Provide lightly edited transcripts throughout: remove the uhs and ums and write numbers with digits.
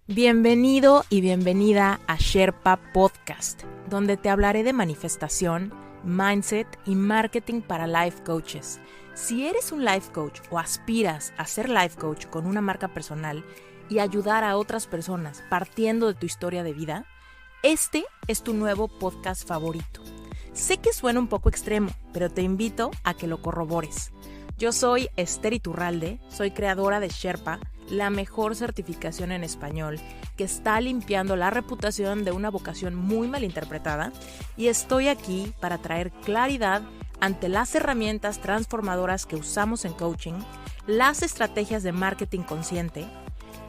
Bienvenido y bienvenida a Sherpa Podcast, donde te hablaré de manifestación, mindset y marketing para life coaches. Si eres un life coach o aspiras a ser life coach con una marca personal y ayudar a otras personas partiendo de tu historia de vida, este es tu nuevo podcast favorito. Sé que suena un poco extremo, pero te invito a que lo corrobores. Yo soy Esther Iturralde, soy creadora de Sherpa, la mejor certificación en español que está limpiando la reputación de una vocación muy mal interpretada, y estoy aquí para traer claridad ante las herramientas transformadoras que usamos en coaching, las estrategias de marketing consciente,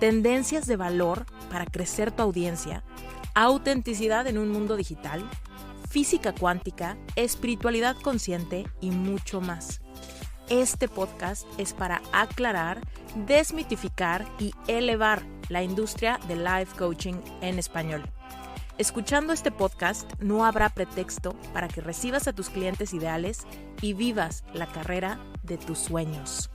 tendencias de valor para crecer tu audiencia, autenticidad en un mundo digital, física cuántica, espiritualidad consciente y mucho más. Este podcast es para aclarar, desmitificar y elevar la industria del life coaching en español. Escuchando este podcast no habrá pretexto para que recibas a tus clientes ideales y vivas la carrera de tus sueños.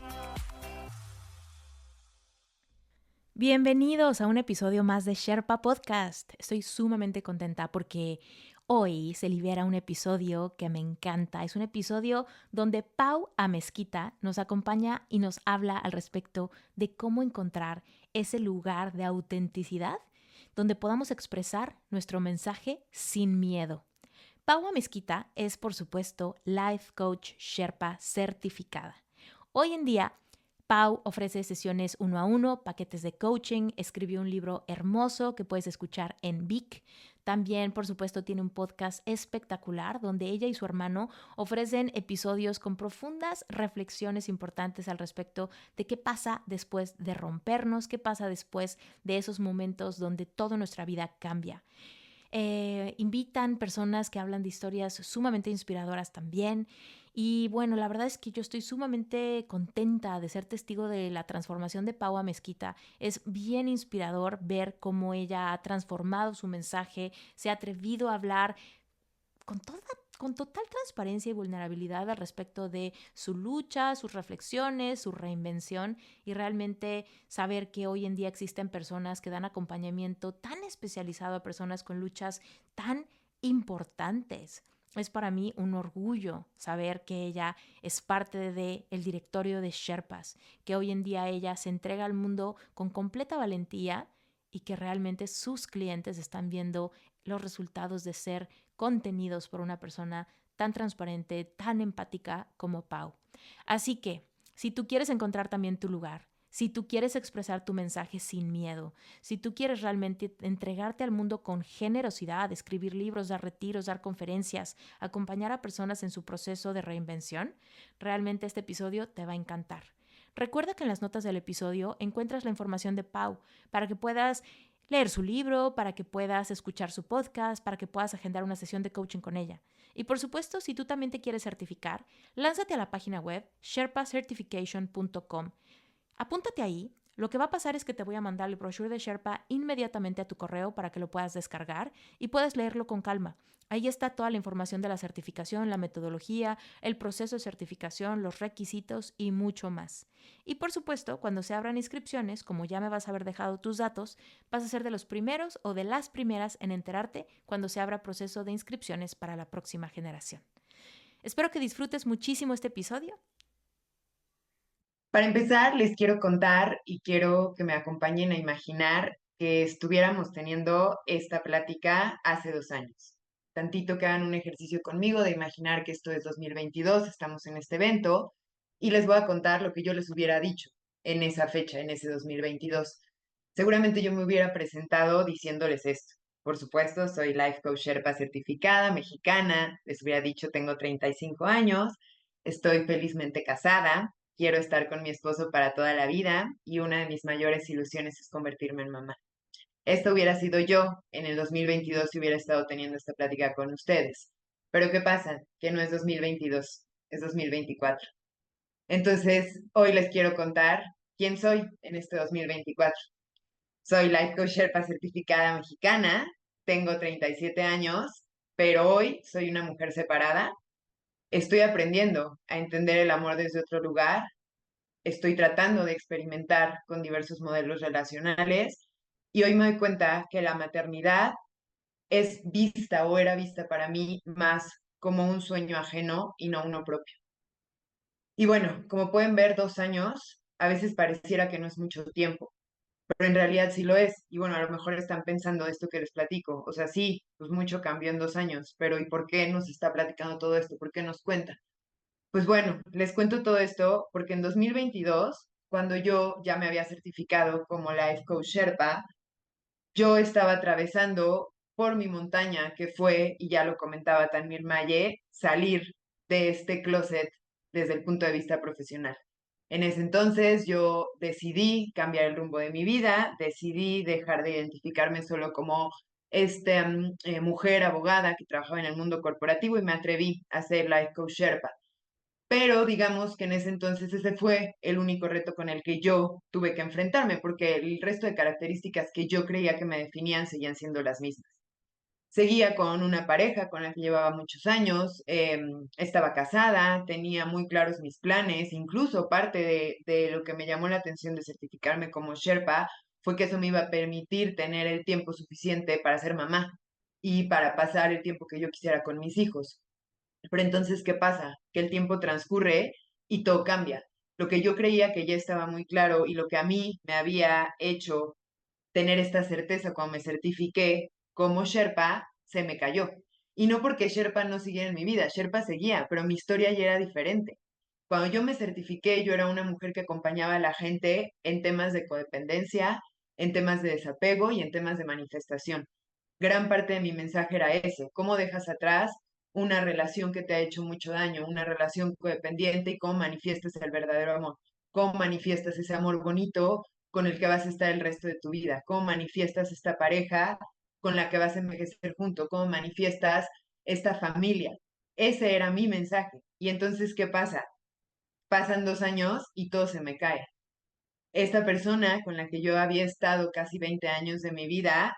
Bienvenidos a un episodio más de Sherpa Podcast. Estoy sumamente contenta porque hoy se libera un episodio que me encanta. Es un episodio donde Pau Amezquita nos acompaña y nos habla al respecto de cómo encontrar ese lugar de autenticidad donde podamos expresar nuestro mensaje sin miedo. Pau Amezquita es, por supuesto, Life Coach Sherpa certificada. Hoy en día, Pau ofrece sesiones 1-a-1, paquetes de coaching, escribió un libro hermoso que puedes escuchar en Vic. También, por supuesto, tiene un podcast espectacular donde ella y su hermano ofrecen episodios con profundas reflexiones importantes al respecto de qué pasa después de rompernos, qué pasa después de esos momentos donde toda nuestra vida cambia. Invitan personas que hablan de historias sumamente inspiradoras también. Y bueno, la verdad es que yo estoy sumamente contenta de ser testigo de la transformación de Pau Amezquita. Es bien inspirador ver cómo ella ha transformado su mensaje, se ha atrevido a hablar con total transparencia y vulnerabilidad al respecto de su lucha, sus reflexiones, su reinvención, y realmente saber que hoy en día existen personas que dan acompañamiento tan especializado a personas con luchas tan importantes. Es para mí un orgullo saber que ella es parte del directorio de Sherpas, que hoy en día ella se entrega al mundo con completa valentía y que realmente sus clientes están viendo los resultados de ser contenidos por una persona tan transparente, tan empática como Pau. Así que, si tú quieres encontrar también tu lugar, si tú quieres expresar tu mensaje sin miedo, si tú quieres realmente entregarte al mundo con generosidad, escribir libros, dar retiros, dar conferencias, acompañar a personas en su proceso de reinvención, realmente este episodio te va a encantar. Recuerda que en las notas del episodio encuentras la información de Pau para que puedas leer su libro, para que puedas escuchar su podcast, para que puedas agendar una sesión de coaching con ella. Y por supuesto, si tú también te quieres certificar, lánzate a la página web sherpacertification.com. Apúntate ahí. Lo que va a pasar es que te voy a mandar el brochure de Sherpa inmediatamente a tu correo para que lo puedas descargar y puedas leerlo con calma. Ahí está toda la información de la certificación, la metodología, el proceso de certificación, los requisitos y mucho más. Y por supuesto, cuando se abran inscripciones, como ya me vas a haber dejado tus datos, vas a ser de los primeros o de las primeras en enterarte cuando se abra proceso de inscripciones para la próxima generación. Espero que disfrutes muchísimo este episodio. Para empezar, les quiero contar y quiero que me acompañen a imaginar que estuviéramos teniendo esta plática hace 2 años. Tantito que hagan un ejercicio conmigo de imaginar que esto es 2022, estamos en este evento y les voy a contar lo que yo les hubiera dicho en esa fecha, en ese 2022. Seguramente yo me hubiera presentado diciéndoles esto. Por supuesto, soy Life Coach Sherpa certificada, mexicana. Les hubiera dicho, tengo 35 años, estoy felizmente casada, quiero estar con mi esposo para toda la vida y una de mis mayores ilusiones es convertirme en mamá. Esto hubiera sido yo en el 2022 si hubiera estado teniendo esta plática con ustedes. Pero ¿qué pasa? Que no es 2022, es 2024. Entonces, hoy les quiero contar quién soy en este 2024. Soy Life Coach Sherpa certificada mexicana, tengo 37 años, pero hoy soy una mujer separada. Estoy aprendiendo a entender el amor desde otro lugar. Estoy tratando de experimentar con diversos modelos relacionales Y hoy me doy cuenta que la maternidad es vista o era vista para mí más como un sueño ajeno y no uno propio. Y bueno, como pueden ver, 2 años a veces pareciera que no es mucho tiempo, pero en realidad sí lo es. Y bueno, a lo mejor están pensando esto que les platico. O sea, sí, pues mucho cambió en 2 años, pero ¿y por qué nos está platicando todo esto? ¿Por qué nos cuenta? Pues bueno, les cuento todo esto porque en 2022, cuando yo ya me había certificado como Life Coach Sherpa, yo estaba atravesando por mi montaña, que fue, y ya lo comentaba también Maye, salir de este closet desde el punto de vista profesional. En ese entonces yo decidí cambiar el rumbo de mi vida, decidí dejar de identificarme solo como mujer abogada que trabajaba en el mundo corporativo y me atreví a ser Life Coach Sherpa. Pero digamos que en ese entonces ese fue el único reto con el que yo tuve que enfrentarme, porque el resto de características que yo creía que me definían seguían siendo las mismas. Seguía con una pareja con la que llevaba muchos años, estaba casada, tenía muy claros mis planes, incluso parte de lo que me llamó la atención de certificarme como Sherpa fue que eso me iba a permitir tener el tiempo suficiente para ser mamá y para pasar el tiempo que yo quisiera con mis hijos. Pero entonces, ¿qué pasa? Que el tiempo transcurre y todo cambia. Lo que yo creía que ya estaba muy claro y lo que a mí me había hecho tener esta certeza cuando me certifiqué como Sherpa, se me cayó. Y no porque Sherpa no siguiera en mi vida, Sherpa seguía, pero mi historia ya era diferente. Cuando yo me certifiqué, yo era una mujer que acompañaba a la gente en temas de codependencia, en temas de desapego y en temas de manifestación. Gran parte de mi mensaje era ese, cómo dejas atrás una relación que te ha hecho mucho daño, una relación codependiente y cómo manifiestas el verdadero amor, cómo manifiestas ese amor bonito con el que vas a estar el resto de tu vida, cómo manifiestas esta pareja con la que vas a envejecer junto, cómo manifiestas esta familia. Ese era mi mensaje. Y entonces, ¿qué pasa? Pasan 2 años y todo se me cae. Esta persona con la que yo había estado casi 20 años de mi vida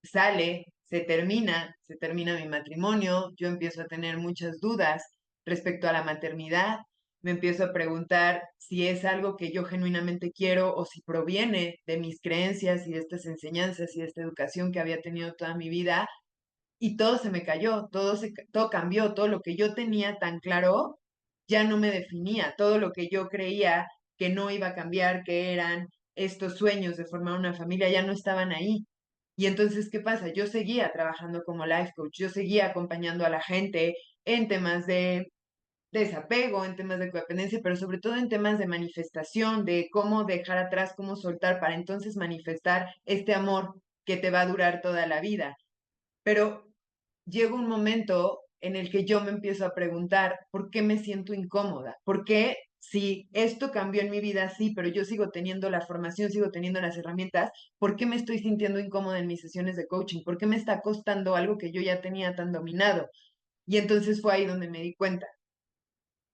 sale, se termina mi matrimonio, yo empiezo a tener muchas dudas respecto a la maternidad, me empiezo a preguntar si es algo que yo genuinamente quiero o si proviene de mis creencias y de estas enseñanzas y de esta educación que había tenido toda mi vida y todo se me cayó, todo cambió, todo lo que yo tenía tan claro ya no me definía, todo lo que yo creía que no iba a cambiar, que eran estos sueños de formar una familia, ya no estaban ahí. Y entonces, ¿qué pasa? Yo seguía trabajando como life coach, yo seguía acompañando a la gente en temas de desapego, en temas de codependencia, pero sobre todo en temas de manifestación, de cómo dejar atrás, cómo soltar para entonces manifestar este amor que te va a durar toda la vida. Pero llega un momento en el que yo me empiezo a preguntar, ¿por qué me siento incómoda? ¿Por qué si esto cambió en mi vida, sí, pero yo sigo teniendo la formación, sigo teniendo las herramientas, ¿por qué me estoy sintiendo incómoda en mis sesiones de coaching? ¿Por qué me está costando algo que yo ya tenía tan dominado? Y entonces fue ahí donde me di cuenta.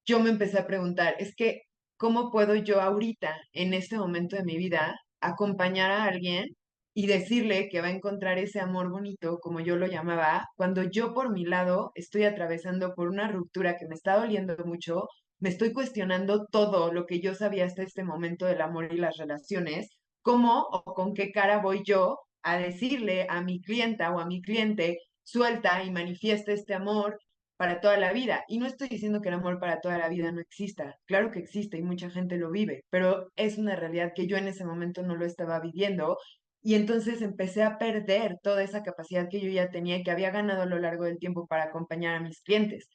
Yo me empecé a preguntar, es que, ¿cómo puedo yo ahorita, en este momento de mi vida, acompañar a alguien y decirle que va a encontrar ese amor bonito, como yo lo llamaba, cuando yo por mi lado estoy atravesando por una ruptura que me está doliendo mucho, me estoy cuestionando todo lo que yo sabía hasta este momento del amor y las relaciones, cómo o con qué cara voy yo a decirle a mi clienta o a mi cliente, suelta y manifiesta este amor para toda la vida. Y no estoy diciendo que el amor para toda la vida no exista. Claro que existe y mucha gente lo vive, pero es una realidad que yo en ese momento no lo estaba viviendo. Y entonces empecé a perder toda esa capacidad que yo ya tenía y que había ganado a lo largo del tiempo para acompañar a mis clientes.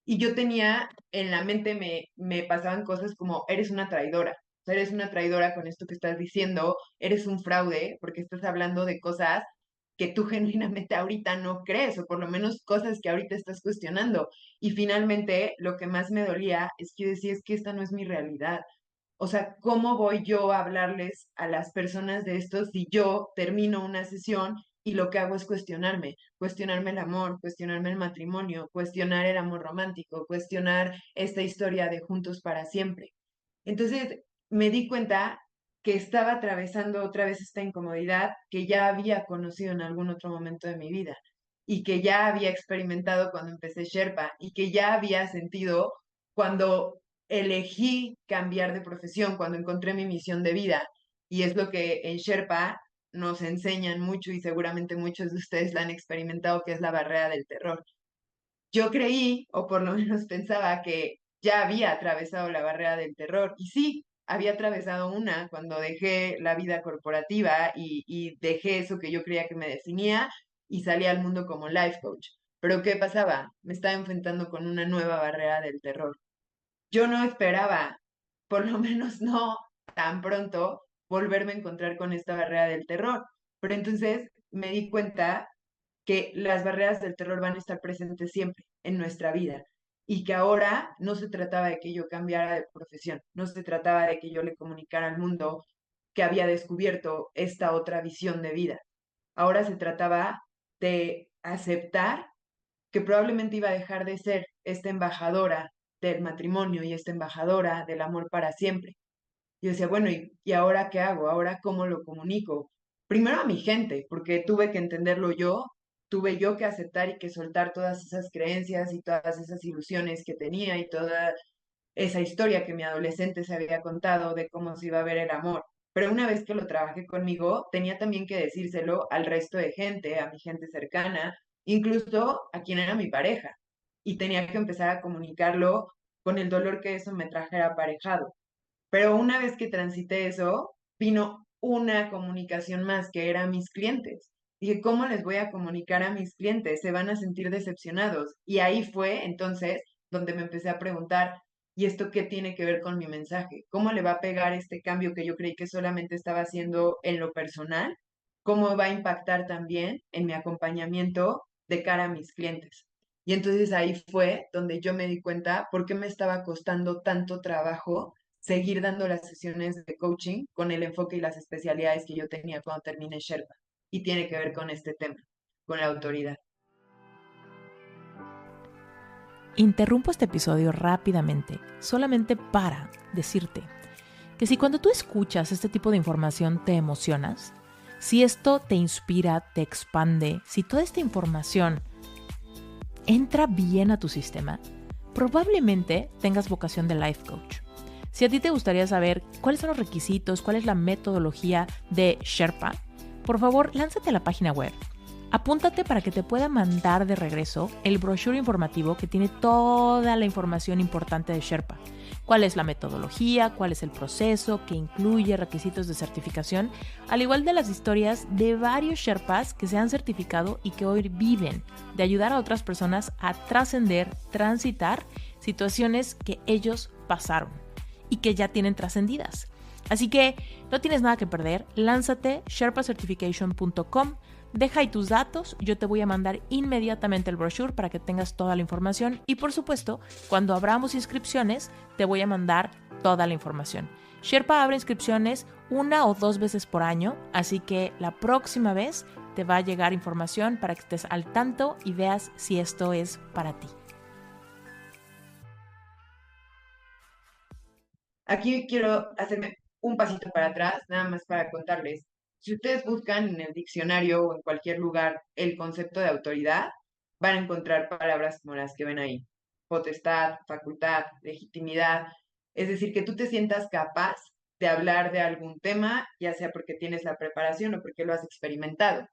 Y yo tenía en la mente, me pasaban cosas como, eres una traidora. O sea, eres una traidora con esto que estás diciendo, eres un fraude porque estás hablando de cosas que tú genuinamente ahorita no crees, o por lo menos cosas que ahorita estás cuestionando. Y finalmente, lo que más me dolía es que yo decía, es que esta no es mi realidad. O sea, ¿cómo voy yo a hablarles a las personas de esto si yo termino una sesión y lo que hago es cuestionarme el amor, cuestionarme el matrimonio, cuestionar el amor romántico, cuestionar esta historia de juntos para siempre? Entonces me di cuenta que estaba atravesando otra vez esta incomodidad que ya había conocido en algún otro momento de mi vida y que ya había experimentado cuando empecé Sherpa y que ya había sentido cuando elegí cambiar de profesión, cuando encontré mi misión de vida. Y es lo que en Sherpa nos enseñan mucho y seguramente muchos de ustedes la han experimentado, que es la barrera del terror. Yo creí, o por lo menos pensaba, que ya había atravesado la barrera del terror. Y sí, había atravesado una cuando dejé la vida corporativa y dejé eso que yo creía que me definía y salí al mundo como life coach. Pero ¿qué pasaba? Me estaba enfrentando con una nueva barrera del terror. Yo no esperaba, por lo menos no tan pronto, volverme a encontrar con esta barrera del terror. Pero entonces me di cuenta que las barreras del terror van a estar presentes siempre en nuestra vida y que ahora no se trataba de que yo cambiara de profesión, no se trataba de que yo le comunicara al mundo que había descubierto esta otra visión de vida. Ahora se trataba de aceptar que probablemente iba a dejar de ser esta embajadora del matrimonio y esta embajadora del amor para siempre. Yo decía, bueno, ¿y ahora qué hago? ¿Ahora cómo lo comunico? Primero a mi gente, porque tuve que entenderlo yo, tuve yo que aceptar y que soltar todas esas creencias y todas esas ilusiones que tenía y toda esa historia que mi adolescente se había contado de cómo se iba a ver el amor. Pero una vez que lo trabajé conmigo, tenía también que decírselo al resto de gente, a mi gente cercana, incluso a quien era mi pareja. Y tenía que empezar a comunicarlo con el dolor que eso me trajera aparejado. Pero una vez que transité eso, vino una comunicación más, que era a mis clientes. Dije, ¿cómo les voy a comunicar a mis clientes? Se van a sentir decepcionados. Y ahí fue entonces donde me empecé a preguntar, ¿y esto qué tiene que ver con mi mensaje? ¿Cómo le va a pegar este cambio que yo creí que solamente estaba haciendo en lo personal? ¿Cómo va a impactar también en mi acompañamiento de cara a mis clientes? Y entonces ahí fue donde yo me di cuenta por qué me estaba costando tanto trabajo seguir dando las sesiones de coaching con el enfoque y las especialidades que yo tenía cuando terminé Sherpa. Y tiene que ver con este tema, con la autoridad. Interrumpo este episodio rápidamente, solamente para decirte que si cuando tú escuchas este tipo de información te emocionas, si esto te inspira, te expande, si toda esta información entra bien a tu sistema, probablemente tengas vocación de life coach. Si a ti te gustaría saber cuáles son los requisitos, cuál es la metodología de Sherpa, por favor, lánzate a la página web. Apúntate para que te pueda mandar de regreso el brochure informativo que tiene toda la información importante de Sherpa. Cuál es la metodología, cuál es el proceso, que incluye requisitos de certificación, al igual de las historias de varios Sherpas que se han certificado y que hoy viven de ayudar a otras personas a trascender, transitar situaciones que ellos pasaron y que ya tienen trascendidas. Así que no tienes nada que perder, lánzate sherpacertification.com. Deja ahí tus datos, yo te voy a mandar inmediatamente el brochure para que tengas toda la información y por supuesto, cuando abramos inscripciones, te voy a mandar toda la información. Sherpa abre inscripciones 1 o 2 veces por año, así que la próxima vez te va a llegar información para que estés al tanto y veas si esto es para ti. Aquí quiero hacerme un pasito para atrás, nada más para contarles. Si ustedes buscan en el diccionario o en cualquier lugar el concepto de autoridad, van a encontrar palabras como las que ven ahí. Potestad, facultad, legitimidad. Es decir, que tú te sientas capaz de hablar de algún tema, ya sea porque tienes la preparación o porque lo has experimentado.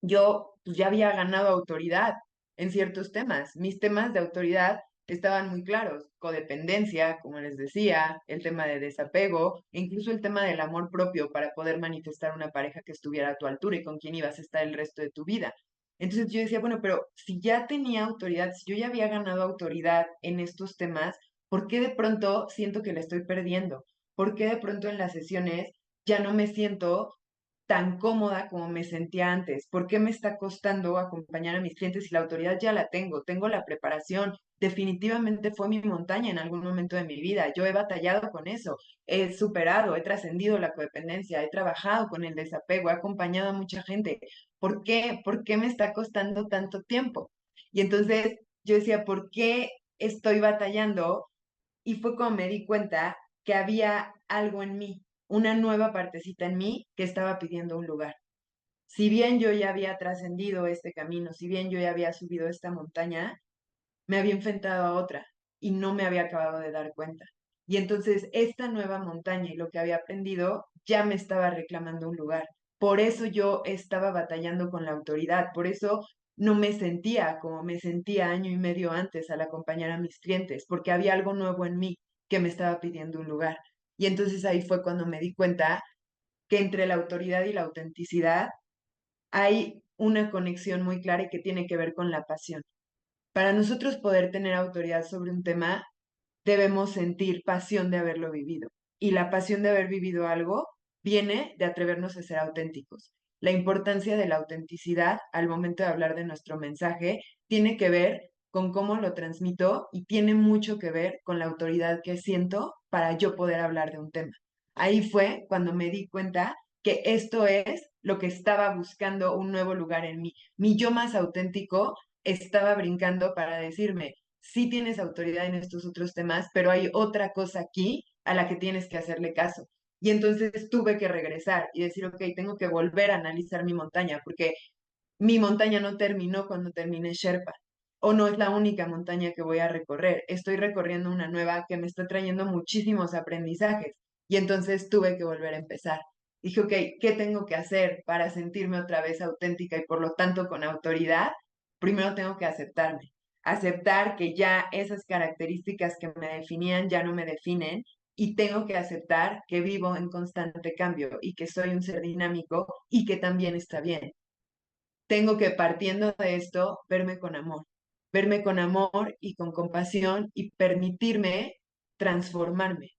Yo pues, ya había ganado autoridad en ciertos temas. Mis temas de autoridad estaban muy claros: codependencia, como les decía, el tema de desapego, e incluso el tema del amor propio para poder manifestar una pareja que estuviera a tu altura y con quien ibas a estar el resto de tu vida. Entonces yo decía, bueno, pero si ya tenía autoridad, si yo ya había ganado autoridad en estos temas, ¿por qué de pronto siento que la estoy perdiendo? ¿Por qué de pronto en las sesiones ya no me siento tan cómoda como me sentía antes? ¿Por qué me está costando acompañar a mis clientes si la autoridad ya la tengo? Tengo la preparación. Definitivamente fue mi montaña en algún momento de mi vida. Yo he batallado con eso, he superado, he trascendido la codependencia, he trabajado con el desapego, he acompañado a mucha gente. ¿Por qué? ¿Por qué me está costando tanto tiempo? Y entonces yo decía, ¿por qué estoy batallando? Y fue como me di cuenta que había algo en mí, una nueva partecita en mí que estaba pidiendo un lugar. Si bien yo ya había trascendido este camino, si bien yo ya había subido esta montaña, me había enfrentado a otra y no me había acabado de dar cuenta. Y entonces esta nueva montaña y lo que había aprendido ya me estaba reclamando un lugar. Por eso yo estaba batallando con la autoridad, por eso no me sentía como me sentía año y medio antes al acompañar a mis clientes, porque había algo nuevo en mí que me estaba pidiendo un lugar. Y entonces ahí fue cuando me di cuenta que entre la autoridad y la autenticidad hay una conexión muy clara y que tiene que ver con la pasión. Para nosotros poder tener autoridad sobre un tema, debemos sentir pasión de haberlo vivido. Y la pasión de haber vivido algo viene de atrevernos a ser auténticos. La importancia de la autenticidad al momento de hablar de nuestro mensaje tiene que ver con cómo lo transmito y tiene mucho que ver con la autoridad que siento para yo poder hablar de un tema. Ahí fue cuando me di cuenta que esto es lo que estaba buscando un nuevo lugar en mí. Mi yo más auténtico estaba brincando para decirme, sí tienes autoridad en estos otros temas, pero hay otra cosa aquí a la que tienes que hacerle caso. Y entonces tuve que regresar y decir, ok, tengo que volver a analizar mi montaña, porque mi montaña no terminó cuando terminé Sherpa, o no es la única montaña que voy a recorrer. Estoy recorriendo una nueva que me está trayendo muchísimos aprendizajes. Y entonces tuve que volver a empezar. Dije, ok, ¿qué tengo que hacer para sentirme otra vez auténtica y por lo tanto con autoridad? Primero tengo que aceptarme. Aceptar que ya esas características que me definían ya no me definen y tengo que aceptar que vivo en constante cambio y que soy un ser dinámico y que también está bien. Tengo que, partiendo de esto, verme con amor y con compasión y permitirme transformarme,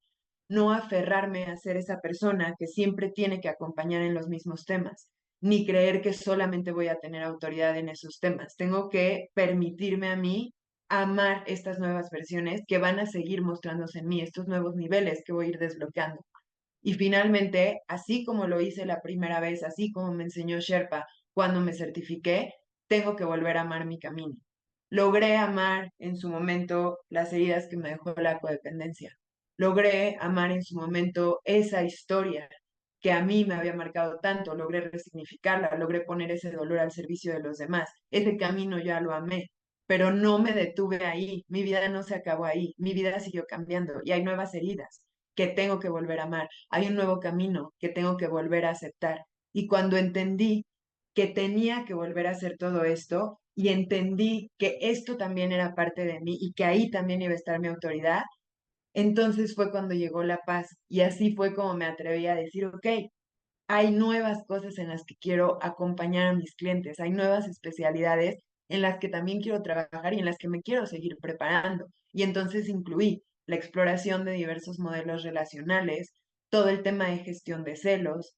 no aferrarme a ser esa persona que siempre tiene que acompañar en los mismos temas, ni creer que solamente voy a tener autoridad en esos temas. Tengo que permitirme a mí amar estas nuevas versiones que van a seguir mostrándose en mí, estos nuevos niveles que voy a ir desbloqueando. Y finalmente, así como lo hice la primera vez, así como me enseñó Sherpa cuando me certifiqué, tengo que volver a amar mi camino. Logré amar en su momento las heridas que me dejó la codependencia. Logré amar en su momento esa historia que a mí me había marcado tanto. Logré resignificarla, logré poner ese dolor al servicio de los demás. Ese camino ya lo amé, pero no me detuve ahí. Mi vida no se acabó ahí. Mi vida siguió cambiando y hay nuevas heridas que tengo que volver a amar. Hay un nuevo camino que tengo que volver a aceptar. Y cuando entendí que tenía que volver a hacer todo esto y entendí que esto también era parte de mí y que ahí también iba a estar mi autoridad, entonces fue cuando llegó la paz y así fue como me atreví a decir, ok, hay nuevas cosas en las que quiero acompañar a mis clientes, hay nuevas especialidades en las que también quiero trabajar y en las que me quiero seguir preparando. Y entonces incluí la exploración de diversos modelos relacionales, todo el tema de gestión de celos,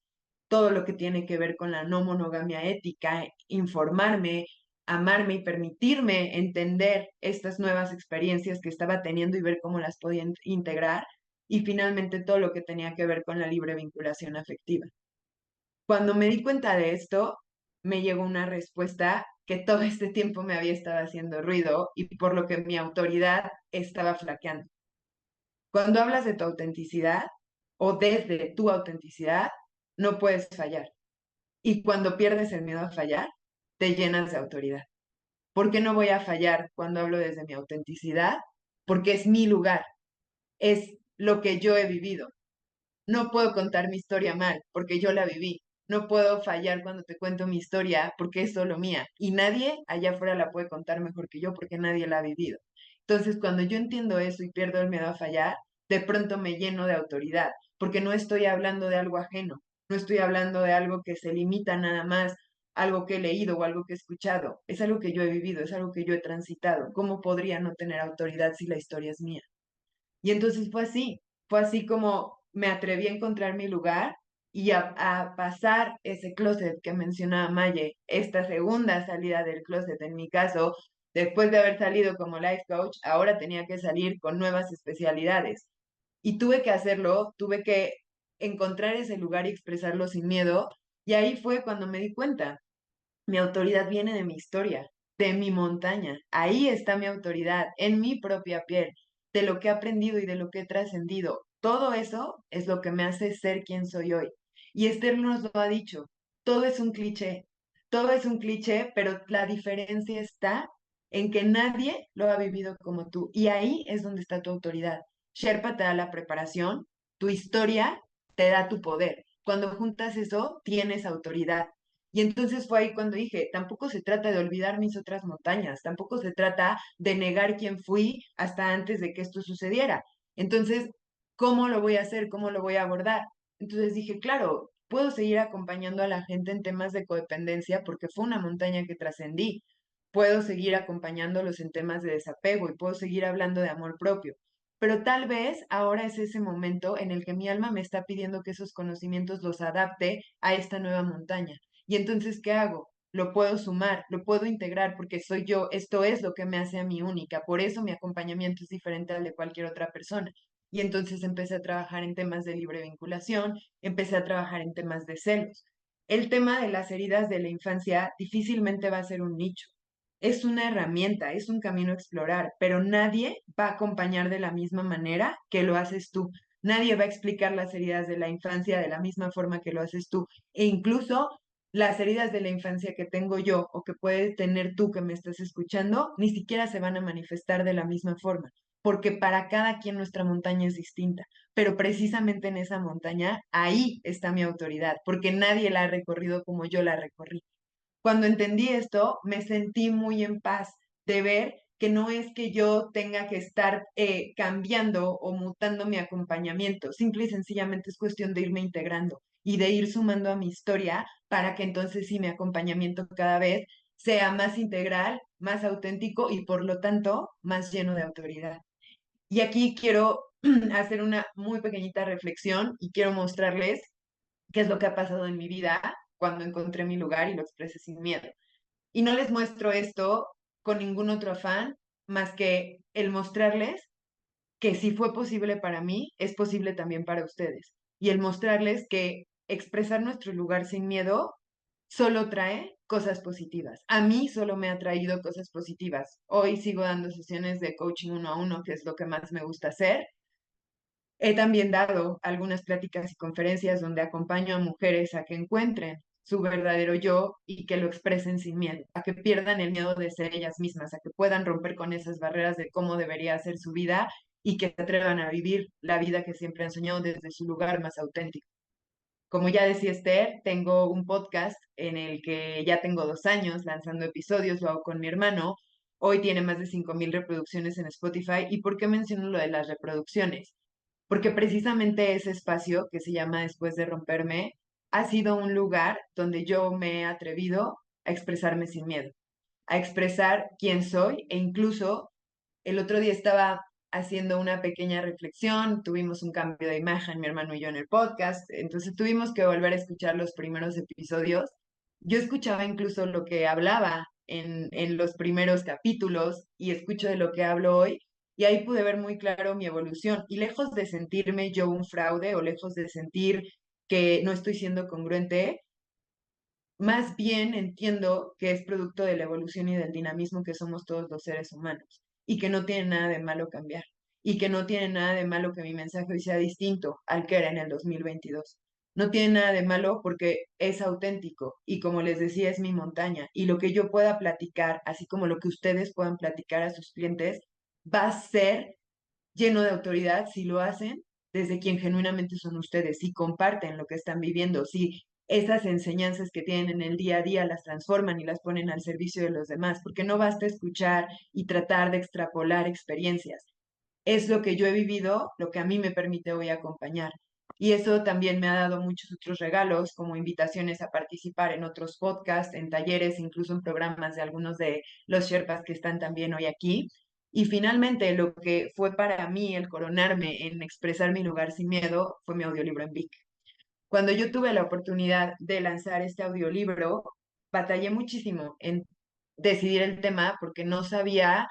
todo lo que tiene que ver con la no monogamia ética, informarme, amarme y permitirme entender estas nuevas experiencias que estaba teniendo y ver cómo las podía integrar. Y finalmente todo lo que tenía que ver con la libre vinculación afectiva. Cuando me di cuenta de esto, me llegó una respuesta que todo este tiempo me había estado haciendo ruido y por lo que mi autoridad estaba flaqueando. Cuando hablas de tu autenticidad o desde tu autenticidad, no puedes fallar. Y cuando pierdes el miedo a fallar, te llenas de autoridad. ¿Por qué no voy a fallar cuando hablo desde mi autenticidad? Porque es mi lugar, es lo que yo he vivido. No puedo contar mi historia mal porque yo la viví. No puedo fallar cuando te cuento mi historia porque es solo mía. Y nadie allá afuera la puede contar mejor que yo porque nadie la ha vivido. Entonces, cuando yo entiendo eso y pierdo el miedo a fallar, de pronto me lleno de autoridad porque no estoy hablando de algo ajeno. No estoy hablando de algo que se limita nada más a algo que he leído o algo que he escuchado. Es algo que yo he vivido, es algo que yo he transitado. ¿Cómo podría no tener autoridad si la historia es mía? Y entonces fue así como me atreví a encontrar mi lugar y a pasar ese closet que mencionaba Maye, esta segunda salida del closet en mi caso, después de haber salido como life coach, ahora tenía que salir con nuevas especialidades. Y tuve que hacerlo, tuve que encontrar ese lugar y expresarlo sin miedo. Y ahí fue cuando me di cuenta. Mi autoridad viene de mi historia, de mi montaña. Ahí está mi autoridad, en mi propia piel, de lo que he aprendido y de lo que he trascendido. Todo eso es lo que me hace ser quien soy hoy. Y Esther nos lo ha dicho, todo es un cliché, todo es un cliché, pero la diferencia está en que nadie lo ha vivido como tú. Y ahí es donde está tu autoridad. Sherpa te da la preparación, tu historia te da tu poder. Cuando juntas eso, tienes autoridad. Y entonces fue ahí cuando dije, tampoco se trata de olvidar mis otras montañas, tampoco se trata de negar quién fui hasta antes de que esto sucediera. Entonces, ¿cómo lo voy a hacer? ¿Cómo lo voy a abordar? Entonces dije, claro, puedo seguir acompañando a la gente en temas de codependencia porque fue una montaña que trascendí. Puedo seguir acompañándolos en temas de desapego y puedo seguir hablando de amor propio. Pero tal vez ahora es ese momento en el que mi alma me está pidiendo que esos conocimientos los adapte a esta nueva montaña. Y entonces, ¿qué hago? Lo puedo sumar, lo puedo integrar porque soy yo, esto es lo que me hace a mí única, por eso mi acompañamiento es diferente al de cualquier otra persona. Y entonces empecé a trabajar en temas de libre vinculación, empecé a trabajar en temas de celos. El tema de las heridas de la infancia difícilmente va a ser un nicho. Es una herramienta, es un camino a explorar, pero nadie va a acompañar de la misma manera que lo haces tú. Nadie va a explicar las heridas de la infancia de la misma forma que lo haces tú. E incluso las heridas de la infancia que tengo yo o que puedes tener tú que me estás escuchando, ni siquiera se van a manifestar de la misma forma, porque para cada quien nuestra montaña es distinta. Pero precisamente en esa montaña, ahí está mi autoridad, porque nadie la ha recorrido como yo la recorrí. Cuando entendí esto, me sentí muy en paz de ver que no es que yo tenga que estar cambiando o mutando mi acompañamiento, simple y sencillamente es cuestión de irme integrando y de ir sumando a mi historia para que entonces sí mi acompañamiento cada vez sea más integral, más auténtico y por lo tanto más lleno de autoridad. Y aquí quiero hacer una muy pequeñita reflexión y quiero mostrarles qué es lo que ha pasado en mi vida cuando encontré mi lugar y lo expresé sin miedo. Y no les muestro esto con ningún otro afán más que el mostrarles que si fue posible para mí, es posible también para ustedes. Y el mostrarles que expresar nuestro lugar sin miedo solo trae cosas positivas. A mí solo me ha traído cosas positivas. Hoy sigo dando sesiones de coaching uno a uno, que es lo que más me gusta hacer. He también dado algunas pláticas y conferencias donde acompaño a mujeres a que encuentren su verdadero yo y que lo expresen sin miedo, a que pierdan el miedo de ser ellas mismas, a que puedan romper con esas barreras de cómo debería ser su vida y que se atrevan a vivir la vida que siempre han soñado desde su lugar más auténtico. Como ya decía Esther, tengo un podcast en el que ya tengo 2 años lanzando episodios, lo hago con mi hermano. Hoy tiene más de 5,000 reproducciones en Spotify. ¿Y por qué menciono lo de las reproducciones? Porque precisamente ese espacio que se llama Después de romperme ha sido un lugar donde yo me he atrevido a expresarme sin miedo, a expresar quién soy e incluso el otro día estaba haciendo una pequeña reflexión, tuvimos un cambio de imagen, mi hermano y yo en el podcast, entonces tuvimos que volver a escuchar los primeros episodios. Yo escuchaba incluso lo que hablaba en los primeros capítulos y escucho de lo que hablo hoy y ahí pude ver muy claro mi evolución y lejos de sentirme yo un fraude o lejos de sentir que no estoy siendo congruente, más bien entiendo que es producto de la evolución y del dinamismo que somos todos los seres humanos y que no tiene nada de malo cambiar y que no tiene nada de malo que mi mensaje hoy sea distinto al que era en el 2022. No tiene nada de malo porque es auténtico y como les decía es mi montaña y lo que yo pueda platicar, así como lo que ustedes puedan platicar a sus clientes, va a ser lleno de autoridad si lo hacen desde quien genuinamente son ustedes, si comparten lo que están viviendo, si esas enseñanzas que tienen en el día a día las transforman y las ponen al servicio de los demás, porque no basta escuchar y tratar de extrapolar experiencias. Es lo que yo he vivido, lo que a mí me permite hoy acompañar. Y eso también me ha dado muchos otros regalos, como invitaciones a participar en otros podcasts, en talleres, incluso en programas de algunos de los Sherpas que están también hoy aquí. Y finalmente, lo que fue para mí el coronarme en expresar mi lugar sin miedo fue mi audiolibro en Vic. Cuando yo tuve la oportunidad de lanzar este audiolibro, batallé muchísimo en decidir el tema porque no sabía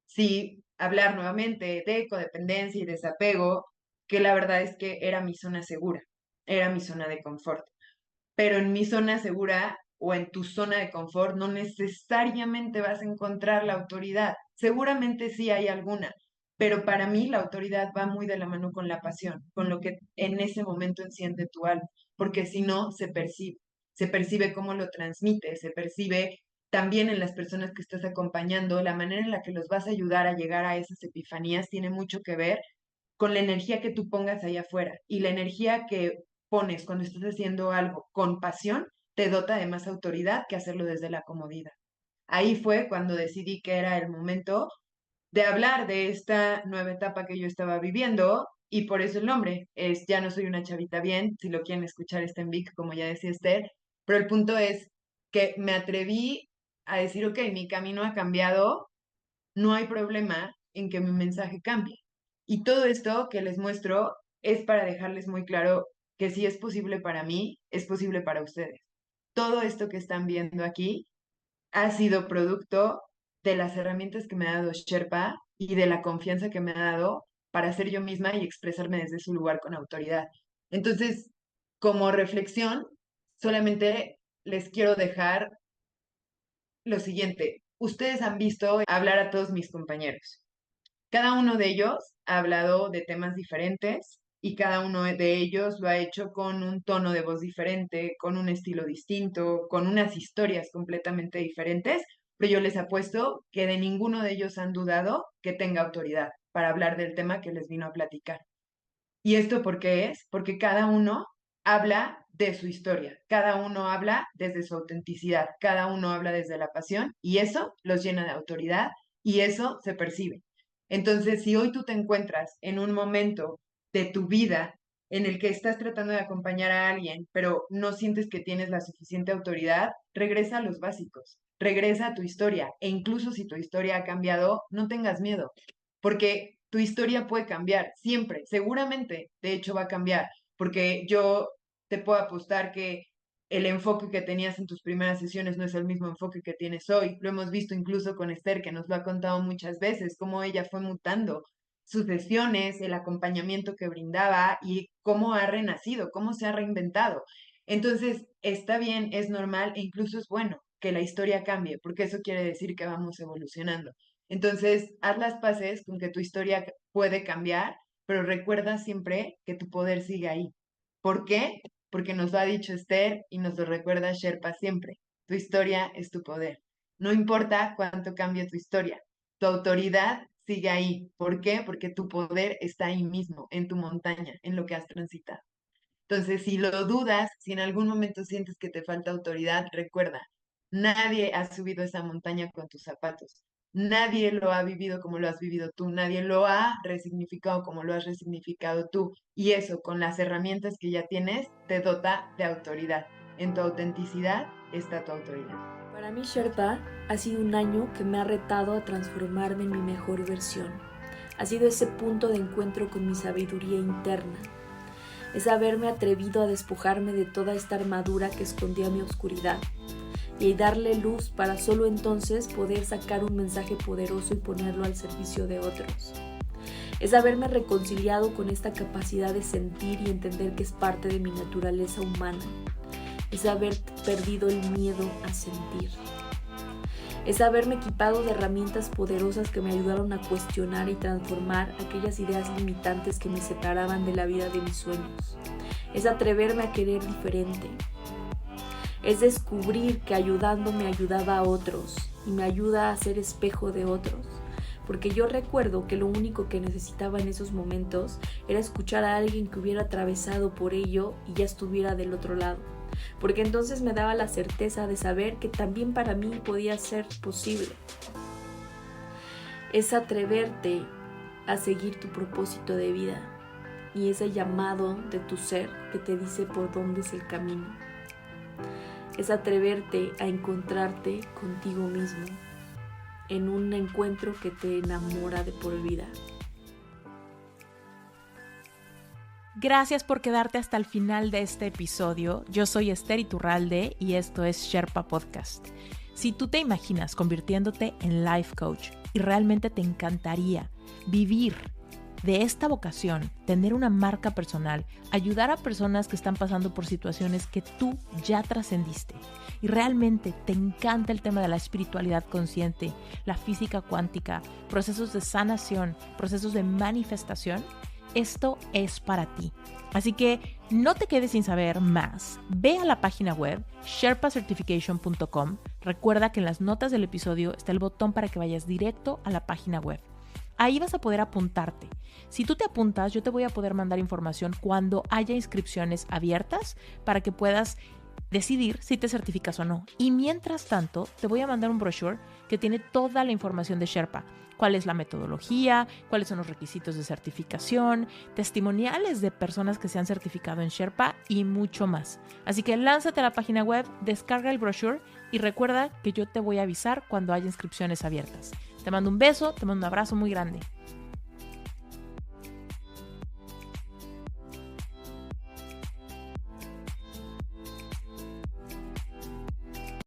si hablar nuevamente de codependencia y desapego, que la verdad es que era mi zona segura, era mi zona de confort. Pero en mi zona segura o en tu zona de confort no necesariamente vas a encontrar la autoridad. Seguramente sí hay alguna, pero para mí la autoridad va muy de la mano con la pasión, con lo que en ese momento enciende tu alma, porque si no, se percibe cómo lo transmite, se percibe también en las personas que estás acompañando, la manera en la que los vas a ayudar a llegar a esas epifanías tiene mucho que ver con la energía que tú pongas allá afuera y la energía que pones, cuando estás haciendo algo con pasión, te dota de más autoridad que hacerlo desde la comodidad. Ahí fue cuando decidí que era el momento de hablar de esta nueva etapa que yo estaba viviendo, y por eso el nombre es Ya no soy una chavita bien. Si lo quieren escuchar está en Vic, como ya decía Esther, pero el punto es que me atreví a decir, ok, mi camino ha cambiado, no hay problema en que mi mensaje cambie. Y todo esto que les muestro es para dejarles muy claro que si es posible para mí, es posible para ustedes. Todo esto que están viendo aquí ha sido producto de las herramientas que me ha dado Sherpa y de la confianza que me ha dado para ser yo misma y expresarme desde su lugar con autoridad. Entonces, como reflexión, solamente les quiero dejar lo siguiente. Ustedes han visto hablar a todos mis compañeros. Cada uno de ellos ha hablado de temas diferentes y cada uno de ellos lo ha hecho con un tono de voz diferente, con un estilo distinto, con unas historias completamente diferentes, pero yo les apuesto que de ninguno de ellos han dudado que tenga autoridad para hablar del tema que les vino a platicar. ¿Y esto por qué es? Porque cada uno habla de su historia, cada uno habla desde su autenticidad, cada uno habla desde la pasión y eso los llena de autoridad y eso se percibe. Entonces, si hoy tú te encuentras en un momento de tu vida en el que estás tratando de acompañar a alguien, pero no sientes que tienes la suficiente autoridad, regresa a los básicos, regresa a tu historia e incluso si tu historia ha cambiado, no tengas miedo, porque tu historia puede cambiar siempre, seguramente, de hecho va a cambiar, porque yo te puedo apostar que el enfoque que tenías en tus primeras sesiones no es el mismo enfoque que tienes hoy. Lo hemos visto incluso con Esther, que nos lo ha contado muchas veces, cómo ella fue mutando sus sesiones, el acompañamiento que brindaba y cómo ha renacido, cómo se ha reinventado. Entonces, está bien, es normal e incluso es bueno que la historia cambie, porque eso quiere decir que vamos evolucionando. Entonces, haz las paces con que tu historia puede cambiar, pero recuerda siempre que tu poder sigue ahí. ¿Por qué? Porque nos lo ha dicho Esther y nos lo recuerda Sherpa siempre. Tu historia es tu poder. No importa cuánto cambie tu historia, tu autoridad sigue ahí. ¿Por qué? Porque tu poder está ahí mismo, en tu montaña, en lo que has transitado. Entonces, si lo dudas, si en algún momento sientes que te falta autoridad, recuerda, nadie ha subido esa montaña con tus zapatos. Nadie lo ha vivido como lo has vivido tú. Nadie lo ha resignificado como lo has resignificado tú. Y eso, con las herramientas que ya tienes, te dota de autoridad. En tu autenticidad está tu autoridad. Para mí, Sherpa ha sido un año que me ha retado a transformarme en mi mejor versión. Ha sido ese punto de encuentro con mi sabiduría interna. Es haberme atrevido a despojarme de toda esta armadura que escondía mi oscuridad y darle luz para solo entonces poder sacar un mensaje poderoso y ponerlo al servicio de otros. Es haberme reconciliado con esta capacidad de sentir y entender que es parte de mi naturaleza humana. Es haber perdido el miedo a sentir. Es haberme equipado de herramientas poderosas que me ayudaron a cuestionar y transformar aquellas ideas limitantes que me separaban de la vida de mis sueños. Es atreverme a querer diferente. Es descubrir que ayudándome ayudaba a otros y me ayuda a ser espejo de otros. Porque yo recuerdo que lo único que necesitaba en esos momentos era escuchar a alguien que hubiera atravesado por ello y ya estuviera del otro lado. Porque entonces me daba la certeza de saber que también para mí podía ser posible. Es atreverte a seguir tu propósito de vida y ese llamado de tu ser que te dice por dónde es el camino. Es atreverte a encontrarte contigo mismo en un encuentro que te enamora de por vida. Gracias por quedarte hasta el final de este episodio. Yo soy Esther Iturralde y esto es Sherpa Podcast. Si tú te imaginas convirtiéndote en life coach y realmente te encantaría vivir de esta vocación, tener una marca personal, ayudar a personas que están pasando por situaciones que tú ya trascendiste y realmente te encanta el tema de la espiritualidad consciente, la física cuántica, procesos de sanación, procesos de manifestación, esto es para ti. Así que no te quedes sin saber más. Ve a la página web sherpacertification.com. Recuerda que en las notas del episodio está el botón para que vayas directo a la página web. Ahí vas a poder apuntarte. Si tú te apuntas, yo te voy a poder mandar información cuando haya inscripciones abiertas para que puedas decidir si te certificas o no. Y mientras tanto, te voy a mandar un brochure que tiene toda la información de Sherpa. Cuál es la metodología, cuáles son los requisitos de certificación, testimoniales de personas que se han certificado en Sherpa y mucho más. Así que lánzate a la página web, descarga el brochure y recuerda que yo te voy a avisar cuando haya inscripciones abiertas. Te mando un beso, te mando un abrazo muy grande.